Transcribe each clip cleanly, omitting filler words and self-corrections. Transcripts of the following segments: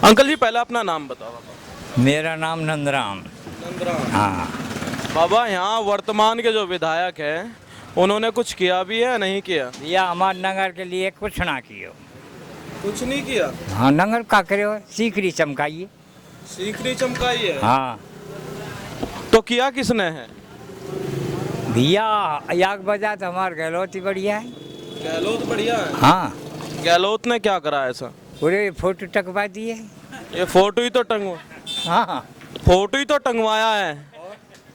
Uncle जी पहले अपना नाम बताओ बाबा। मेरा नाम नंदराम। नंदराम। हाँ, बाबा यहाँ वर्तमान के जो विधायक हैं उन्होंने कुछ किया भी है नहीं किया? भैया हमारे नगर के लिए कुछ ना कियो। कुछ नहीं किया। हाँ, नगर का करो, सीकरी चमकाइए। सीकरी चमकाई है। हाँ तो किया किसने है? भैया, याक बजा तो हमारे गहलोत ही बढ़िया है। गहलोत बढ़िया है। हाँ, गहलोत ने क्या करा ऐसा? पूरे फोटो टकवा दिए। ये फोटो ही तो टंगवा हाँ, फोटो ही तो टंगवाया है।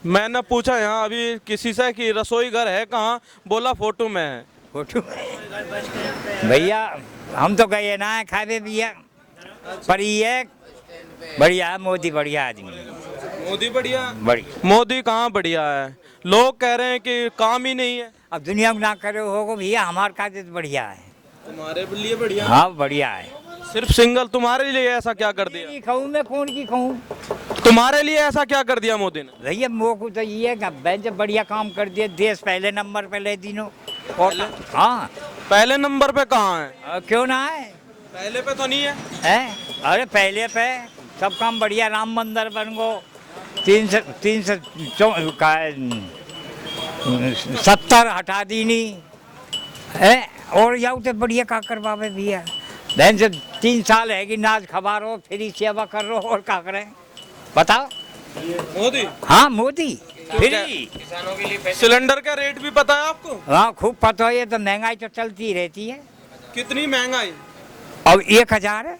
मैंने पूछा यहाँ अभी किसी से कि रसोई घर है कहाँ, बोला फोटो में है। फोटो भैया हम तो गए ना है खावे भैया, पर ये बढ़िया है, मोदी बढ़िया आदमी है। मोदी बढ़िया? बढ़िया। मोदी कहाँ बढ़िया है, लोग कह रहे हैं कि काम ही नहीं है। अब दुनिया में ना करे होगा भैया, हमारे का तो बढ़िया है। तुम्हारे लिए बढ़िया? हाँ बढ़िया है। सिर्फ सिंगल तुम्हारे लिए ऐसा क्या कर दिया? खाऊं मैं कौन की खाऊं? तुम्हारे लिए ऐसा क्या कर दिया मोदी ने? भैया मोह को तो ये जब बढ़िया काम कर दिया, देश पहले नंबर पे ले दिनों। और हाँ, पहले नंबर पे कहाँ है? क्यों ना है? पहले पे तो नहीं है। हैं? अरे पहले पे सब काम बढ़िया, राम मंदिर बन गो, 70 हटा दी नहीं है, और जाऊ तो बढ़िया का करवावे भैया। बहन से 3 साल है कि नाच खबर हो, फ्री सेवा कर रहे हो, और क्या करें बताओ? मोदी? हाँ मोदी फ्री। सिलेंडर का रेट भी पता है आपको? हाँ खूब पता है, ये तो महंगाई तो चलती रहती है। कितनी महंगाई? अब 1000 है।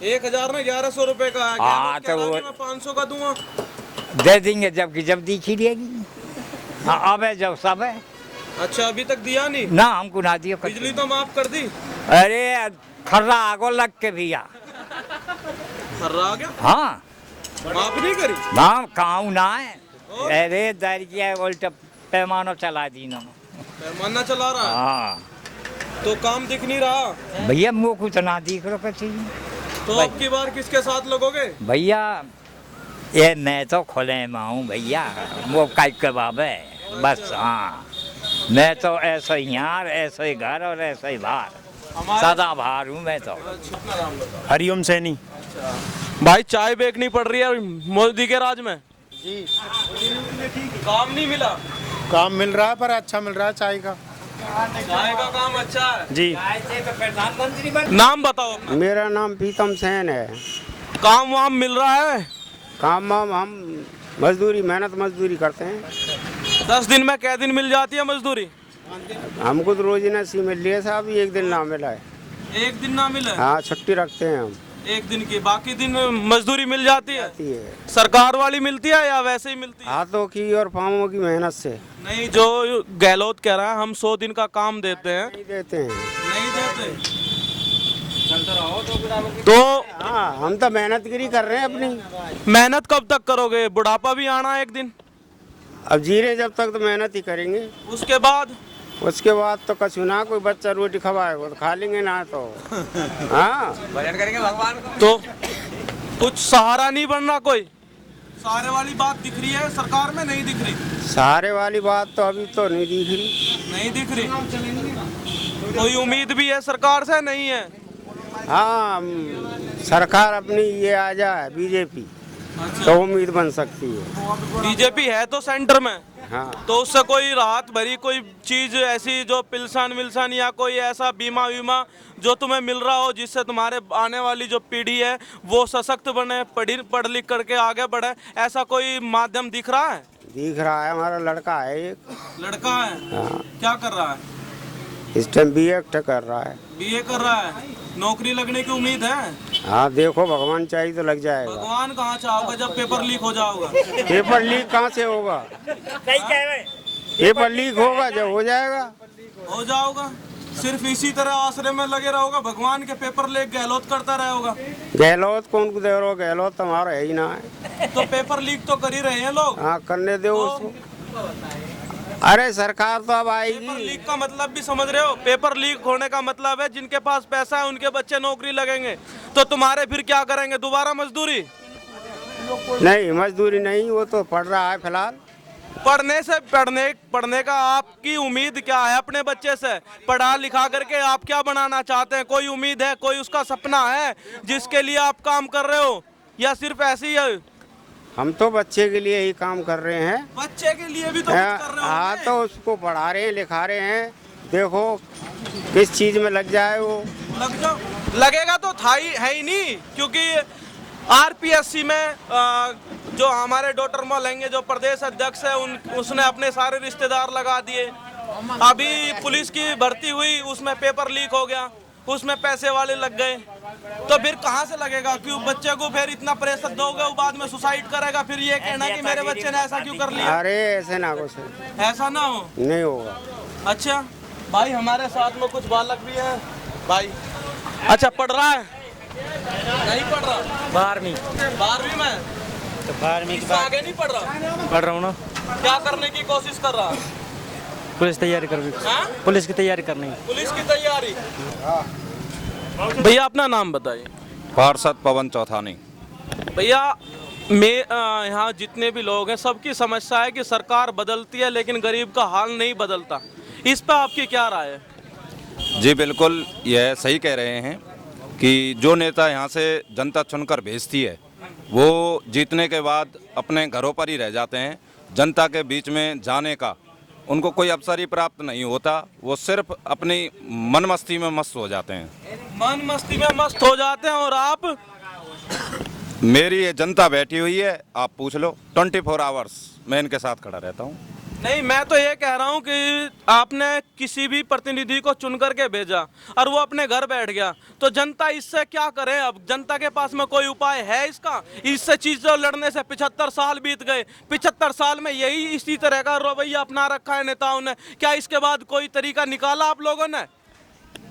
1000 ना 1100 रुपए का है। हाँ, क्या तो वो- मैं 500 का दूंगा। दे देंगे जबकि जब दिखी देगी। हाँ अब है जब सब है। अच्छा अभी तक दिया नहीं? ना हमको ना दियो। बिजली तो माफ कर दी। अरे खर्रा आगो लग के भैया। खर्रा आ गया? हाँ माफ नहीं करी? ना काऊ ना है। अरे दरिया उल्टा पैमाना चला दी ना। पैमाना चला रहा है। हाँ तो काम दिख नहीं रहा। भैया मुँह कुछ ना दिख रहा किसी। तो अब की बार किसके साथ लगोगे? भैया ये मैं तो खुले में हूँ भैया, वो काई के बाबे बस। हाँ मैं तो ऐसा ही यार, ऐसा ही घर और ऐसा ही बाहर, सदा बाहर हूँ मैं तो। हरिओम सैनी। भाई चाय बेचनी पड़ रही है मोदी के राज में जी। काम नहीं मिला? काम मिल रहा है पर अच्छा मिल रहा है चाय का। चाय का काम अच्छा है जी। प्रधानमंत्री नाम बताओ अपना। मेरा नाम प्रीतम सेन है। काम वाम मिल रहा है? काम वाम हम मजदूरी, मेहनत मजदूरी करते हैं। 10 दिन में कै दिन मिल जाती है मजदूरी? हमको तो रोज नसी मिल रही है साहब, एक दिन ना मिला है। एक दिन ना मिले? हाँ छुट्टी रखते हैं हम। एक दिन की, बाकी दिन मजदूरी मिल जाती है? आती है सरकार वाली मिलती है या वैसे ही मिलती है? हाथों की और पाँवों की मेहनत से। नहीं, जो गहलोत कह रहा है हम 100 दिन का काम देते हैं। नहीं देते हैं। नहीं देते तो हाँ हम तो मेहनत गिरी कर रहे हैं अपनी। मेहनत कब तक करोगे? बुढ़ापा भी आना है एक दिन। अब जी रहे जब तक तो मेहनत ही करेंगे। उसके बाद उसके बाद तो कछु ना, कोई बच्चा रोटी खवाएगा तो खा लेंगे ना तो। हाँ भजन करेंगे भगवान को। तो कुछ सहारा नहीं बनना कोई? सहारे वाली बात दिख रही है सरकार में? नहीं दिख रही? सहारे वाली बात तो अभी तो नहीं दिख रही। नहीं दिख रही। कोई उम्मीद भी है सरकार से? नहीं है। हाँ सरकार अपनी ये आ जाए बीजेपी तो उम्मीद बन सकती है। बीजेपी है तो सेंटर में, हाँ तो उससे कोई राहत भरी कोई चीज ऐसी जो पिलसन विल्सन या कोई ऐसा बीमा वीमा जो तुम्हें मिल रहा हो जिससे तुम्हारे आने वाली जो पीढ़ी है वो सशक्त बने, पढ़ लिख करके आगे बढ़े, ऐसा कोई माध्यम दिख रहा है? दिख रहा है। हमारा लड़का है एक। लड़का है? हाँ क्या कर रहा है? इस टाइम बीए कर रहा है। बीए कर रहा है? नौकरी लगने की उम्मीद है? हाँ देखो भगवान चाहिए तो लग जाएगा। भगवान कहाँ चाहोगे जब पेपर लीक हो जाओगा? पेपर लीक कहाँ से होगा? सही कह रहे। पेपर लीक होगा जब हो जाएगा। हो जाओगा। सिर्फ इसी तरह आश्रय में लगे रहोगा, भगवान के पेपर ले गहलोत करता रहेगा। गहलोत कौन को दे रहो? गहलोत हमारा है ही ना है। तो पेपर लीक तो कर ही रहे हैं लोग। हाँ करने दो तो उसको। अरे सरकार तो अब पेपर आएगी। लीक का मतलब भी समझ रहे हो? पेपर लीक होने का मतलब है जिनके पास पैसा है उनके बच्चे नौकरी लगेंगे, तो तुम्हारे फिर क्या करेंगे? दोबारा मजदूरी? नहीं मजदूरी नहीं, वो तो पड़ रहा है फिलहाल। पढ़ने का आपकी उम्मीद क्या है अपने बच्चे से? पढ़ा लिखा करके आप क्या बनाना चाहते हैं? कोई उम्मीद है, कोई उसका सपना है जिसके लिए आप काम कर रहे हो, या सिर्फ ऐसे ही है? हम तो बच्चे के लिए ही काम कर रहे हैं। बच्चे के लिए भी तो कुछ कर रहे हो? हाँ, तो उसको पढ़ा रहे हैं, लिखा रहे हैं। देखो किस चीज में लग जाए वो। लग जाओ, लगेगा तो था ही है ही नहीं, क्योंकि आरपीएससी में जो हमारे डॉक्टर मौलेंगे जो प्रदेश अध्यक्ष है उसने अपने सारे रिश्तेदार लगा दिए। अभी पुलिस की भर्ती हुई, उसमें पेपर लीक हो गया, उसमें पैसे वाले लग गए। तो फिर कहाँ से लगेगा? क्यों बच्चे को फिर इतना प्रेशर दोगे, वो बाद में सुसाइड करेगा, फिर ये कहना कि मेरे बच्चे ने ऐसा क्यों कर लिया? अरे ऐसे ना कुछ ऐसा ना हो, नहीं होगा। अच्छा भाई, हमारे साथ में कुछ बालक भी हैं भाई। अच्छा, पढ़ रहा है? नहीं पढ़ रहा? 12वीं में? तो 12वीं के इससे बाद आगे नहीं पढ़ रहा? पढ़ रहा हूँ ना, क्या करने की कोशिश कर रहा? पुलिस तैयारी कर हाँ? पुलिस की तैयारी करनी है। पुलिस की तैयारी। भैया अपना नाम बताइए। पार्षद पवन चौथानी। भैया मैं यहाँ जितने भी लोग हैं सबकी समस्या है कि सरकार बदलती है लेकिन गरीब का हाल नहीं बदलता। इस पर आपकी क्या राय है? जी बिल्कुल, यह सही कह रहे हैं कि जो नेता यहाँ से जनता चुनकर भेजती है वो जीतने के बाद अपने घरों पर ही रह जाते हैं। जनता के बीच में जाने का उनको कोई अवसर ही प्राप्त नहीं होता। वो सिर्फ अपनी मन मस्ती में मस्त हो जाते हैं। मन मस्ती में मस्त हो जाते हैं। और आप? मेरी ये जनता बैठी हुई है, आप पूछ लो, 24 आवर्स मैं इनके साथ खड़ा रहता हूँ। नहीं, मैं तो ये कह रहा हूँ कि आपने किसी भी प्रतिनिधि को चुन करके भेजा और वो अपने घर बैठ गया, तो जनता इससे क्या करे? अब जनता के पास में कोई उपाय है इसका? इससे चीज़ों लड़ने से 75 साल बीत गए। 75 साल में यही इसी तरह का रवैया अपना रखा है नेताओं ने। क्या इसके बाद कोई तरीका निकाला आप लोगों ने?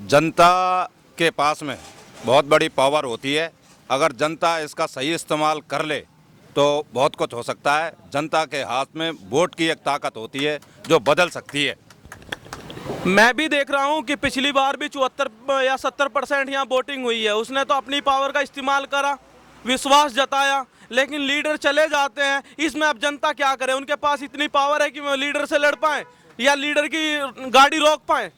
जनता के पास में बहुत बड़ी पावर होती है। अगर जनता इसका सही इस्तेमाल कर ले तो बहुत कुछ हो सकता है। जनता के हाथ में वोट की एक ताकत होती है जो बदल सकती है। मैं भी देख रहा हूं कि पिछली बार भी 74 या 70% यहाँ वोटिंग हुई है। उसने तो अपनी पावर का इस्तेमाल करा, विश्वास जताया, लेकिन लीडर चले जाते हैं। इसमें अब जनता क्या करे? उनके पास इतनी पावर है कि वो लीडर से लड़ पाए या लीडर की गाड़ी रोक पाए?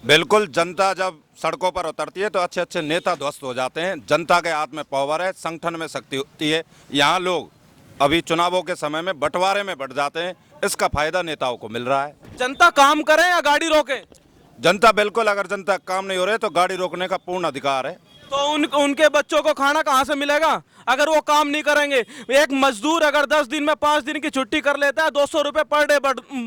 बिल्कुल, जनता जब सड़कों पर उतरती है तो अच्छे अच्छे नेता ध्वस्त हो जाते हैं। जनता के हाथ में पावर है, संगठन में शक्ति होती है। यहाँ लोग अभी चुनावों के समय में बंटवारे में बढ़ जाते हैं। इसका फायदा नेताओं को मिल रहा है। जनता काम करे या गाड़ी रोके? जनता बिल्कुल, अगर जनता काम नहीं हो रहे तो गाड़ी रोकने का पूर्ण अधिकार है। तो उनके बच्चों को खाना कहाँ से मिलेगा अगर वो काम नहीं करेंगे? एक मजदूर अगर 10 दिन में 5 दिन की छुट्टी कर लेता है, 200 रुपये पर डे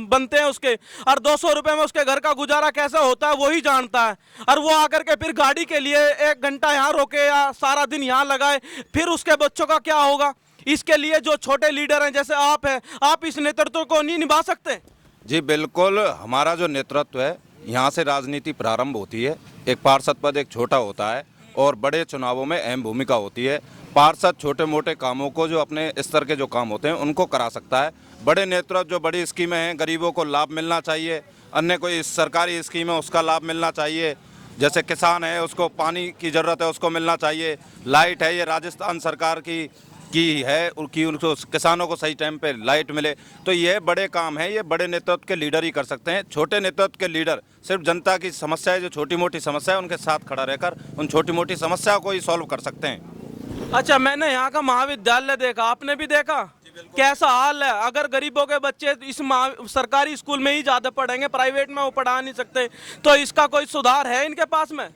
बनते हैं उसके, और 200 रुपये में उसके घर का गुजारा कैसे होता है वही जानता है। और वो आकर के फिर गाड़ी के लिए 1 घंटा यहाँ रोके या सारा दिन यहाँ लगाए, फिर उसके बच्चों का क्या होगा? इसके लिए जो छोटे लीडर हैं जैसे आप हैं, आप इस नेतृत्व को नहीं निभा सकते? जी बिल्कुल, हमारा जो नेतृत्व है यहाँ से राजनीति प्रारंभ होती है। एक पार्षद पद एक छोटा होता है और बड़े चुनावों में अहम भूमिका होती है। पार्षद छोटे मोटे कामों को, जो अपने स्तर के जो काम होते हैं उनको करा सकता है। बड़े नेतृत्व जो बड़ी स्कीमें हैं, गरीबों को लाभ मिलना चाहिए, अन्य कोई सरकारी स्कीम है उसका लाभ मिलना चाहिए। जैसे किसान है उसको पानी की ज़रूरत है उसको मिलना चाहिए। लाइट है, ये राजस्थान सरकार की है कि उनको किसानों को सही टाइम पे लाइट मिले। तो ये बड़े काम है, ये बड़े नेतृत्व के लीडर ही कर सकते हैं। छोटे नेतृत्व के लीडर सिर्फ जनता की समस्याएं, जो छोटी मोटी समस्या है उनके साथ खड़ा रहकर उन छोटी मोटी समस्याओं को ही सॉल्व कर सकते हैं। अच्छा, मैंने यहाँ का महाविद्यालय देखा, आपने भी देखा कैसा हाल है? अगर गरीबों के बच्चे इस सरकारी स्कूल में ही ज़्यादा पढ़ेंगे, प्राइवेट में वो पढ़ा नहीं सकते, तो इसका कोई सुधार है इनके पास में?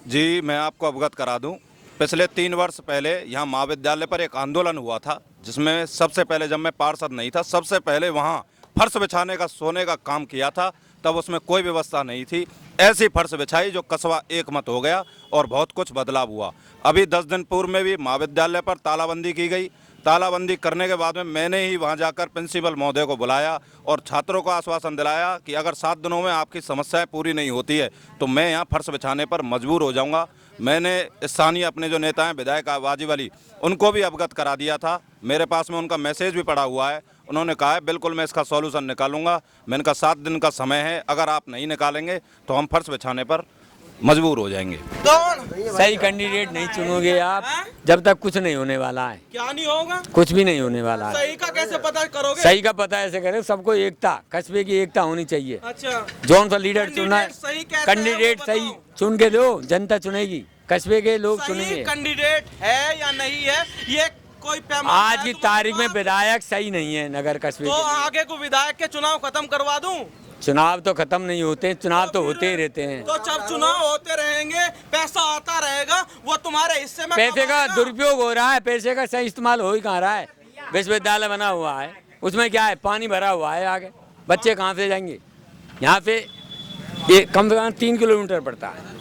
जी, मैं आपको अवगत करा दूं, पिछले 3 वर्ष पहले यहाँ महाविद्यालय पर एक आंदोलन हुआ था, जिसमें सबसे पहले, जब मैं पार्षद नहीं था, सबसे पहले वहाँ फर्श बिछाने का, सोने का काम किया था। तब उसमें कोई व्यवस्था नहीं थी, ऐसी फर्श बिछाई जो कस्बा एक मत हो गया और बहुत कुछ बदलाव हुआ। अभी 10 दिन पूर्व में भी महाविद्यालय पर तालाबंदी की गई। तालाबंदी करने के बाद में मैंने ही वहां जाकर प्रिंसिपल महोदय को बुलाया और छात्रों को आश्वासन दिलाया कि अगर 7 दिनों में आपकी समस्याएं पूरी नहीं होती है तो मैं यहां फर्श बिछाने पर मजबूर हो जाऊंगा। मैंने स्थानीय अपने जो नेता हैं, विधायक वाजिब अली, उनको भी अवगत करा दिया था। मेरे पास में उनका मैसेज भी पड़ा हुआ है। उन्होंने कहा है बिल्कुल मैं इसका सॉल्यूशन निकालूंगा। मैंने कहा 7 दिन का समय है, अगर आप नहीं निकालेंगे तो हम फर्श बिछाने पर मजबूर हो जाएंगे। कौन? सही कैंडिडेट नहीं चुनोगे आप जब तक कुछ नहीं होने वाला है, क्या नहीं होगा? कुछ भी नहीं होने वाला है। सही का कैसे पता करोगे? सही का पता ऐसे करें, सबको एकता, कस्बे की एकता होनी चाहिए। अच्छा, जौन सा लीडर चुना है, सही कैसे है वो कैंडिडेट बताओ। सही चुन के दो, जनता चुनेगी, कस्बे के लोग सही चुनेंगे। कैंडिडेट है या नहीं है, ये कोई पैमाना आज है की तुम्हारे तारीख में पास? विधायक सही नहीं है नगर कस्बे तो के। आगे को विधायक के चुनाव खत्म करवा दूं? चुनाव तो खत्म नहीं होते, चुनाव तो होते ही रहते हैं। तो जब चुनाव होते रहेंगे, पैसा आता रहेगा, वो तुम्हारे हिस्से में पैसे कब का आएगा? दुरुपयोग हो रहा है, पैसे का सही इस्तेमाल हो ही कहाँ रहा है। विश्वविद्यालय बना हुआ है, उसमें क्या है, पानी भरा हुआ है, आगे बच्चे कहाँ से जाएंगे। यहाँ पे ये कम से कम 3 किलोमीटर पड़ता है।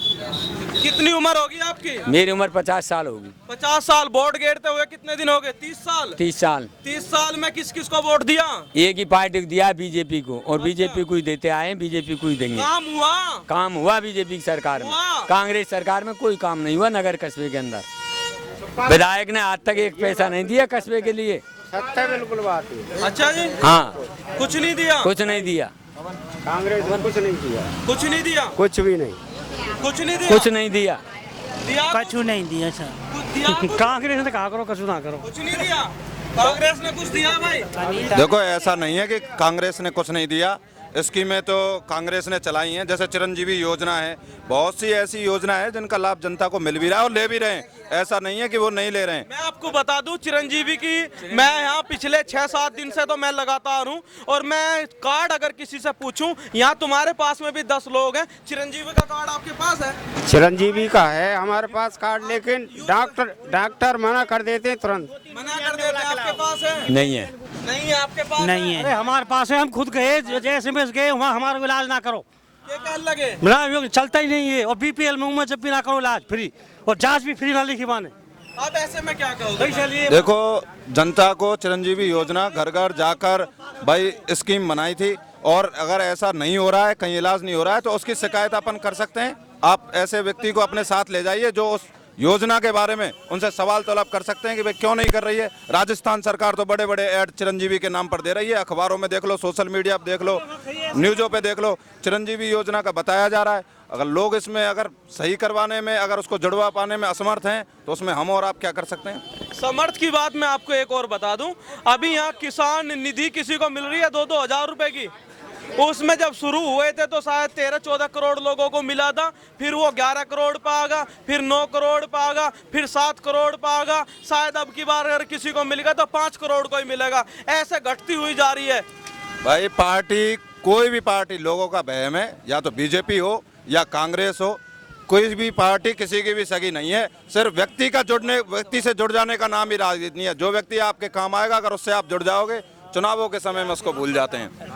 कितनी उम्र होगी आपकी? मेरी उम्र 50 साल होगी। 50 साल। वोट गिरते हुए कितने दिन हो गए? 30 साल। 30 साल 30 साल में किस किस को वोट दिया? एक ही पार्टी को दिया, बीजेपी को, और बीजेपी को ही देते आए हैं, बीजेपी को ही देंगे। काम हुआ? काम हुआ बीजेपी की सरकार में, हुआ। कांग्रेस सरकार में कोई काम नहीं हुआ नगर कस्बे के अंदर। विधायक ने आज तक एक पैसा नहीं दिया कस्बे के लिए। सत्य बिल्कुल बात है। अच्छा जी, हाँ, कुछ नहीं दिया? कुछ नहीं दिया, कांग्रेस ने कुछ नहीं किया, कुछ नहीं दिया? कुछ भी नहीं। कुछ नहीं दिया? कुछ नहीं दिया। दिया? कछु नहीं दिया सर। कुछ दिया? कुछ कांग्रेस ने कहा करो, कछु ना करो। नहीं दिया? कांग्रेस ने कुछ दिया भाई? देखो ऐसा नहीं है कि कांग्रेस ने कुछ नहीं दिया, स्कीमें तो कांग्रेस ने चलाई हैं, जैसे चिरंजीवी योजना है, बहुत सी ऐसी योजना है जिनका लाभ जनता को मिल भी रहा है और ले भी रहे हैं। ऐसा नहीं है कि वो नहीं ले रहे हैं। मैं आपको बता दूं, चिरंजीवी की मैं यहाँ पिछले 6-7 दिन से तो मैं लगातार हूँ, और मैं कार्ड अगर किसी से पूछूं, यहाँ तुम्हारे पास में भी 10 लोग हैं, चिरंजीवी का कार्ड आपके पास है? चिरंजीवी का है हमारे पास कार्ड, लेकिन डॉक्टर मना कर देते हैं तुरंत। मना कर देते हैं। आपके पास है? नहीं है। नहीं है आपके पास? नहीं है। अरे हमारे पास है, हम खुद गए, जैसे में गए वहाँ हमारा इलाज ना करो, ये क्या लगे? मेरा चलता ही नहीं है। और बीपीएल में जब भी ना करो इलाज फ्री, और जांच भी फ्री ना लिखी माने। अब ऐसे में क्या कहोगे? चलिए, देखो जनता को चिरंजीवी योजना घर घर जाकर भाई स्कीम बनाई थी, और अगर ऐसा नहीं हो रहा है, कहीं इलाज नहीं हो रहा है, तो उसकी शिकायत अपन कर सकते हैं। आप ऐसे व्यक्ति को अपने साथ ले जाइए जो उस योजना के बारे में उनसे सवाल तलब कर सकते हैं कि भाई क्यों नहीं कर रही है। राजस्थान सरकार तो बड़े बड़े ऐड चिरंजीवी के नाम पर दे रही है, अखबारों में देख लो, सोशल मीडिया पे देख लो, न्यूज़ों पे देख लो, चिरंजीवी योजना का बताया जा रहा है। अगर लोग इसमें अगर सही करवाने में, अगर उसको जुड़वा पाने में असमर्थ हैं, तो उसमें हम और आप क्या कर सकते हैं। समर्थ की बात मैं आपको एक और बता दूं, अभी यहाँ किसान निधि किसी को मिल रही है 2-2 हजार रुपए की। उसमें जब शुरू हुए थे तो शायद 13-14 करोड़ लोगों को मिला था, फिर वो 11 करोड़ पे आ गया, फिर 9 करोड़ पे आ गया, फिर 7 करोड़ पे आ गया, शायद अब की बार अगर किसी को मिलेगा तो 5 करोड़ को ही मिलेगा। ऐसे घटती हुई जा रही है। भाई पार्टी, कोई भी पार्टी लोगों का बहम है, या तो बीजेपी हो या कांग्रेस हो, कोई भी पार्टी किसी की भी सगी नहीं है। सिर्फ व्यक्ति से जुड़ जाने का नाम ही राजनीति नहीं है। जो व्यक्ति आपके काम आएगा, अगर उससे आप जुड़ जाओगे, चुनावों के समय में उसको भूल जाते हैं।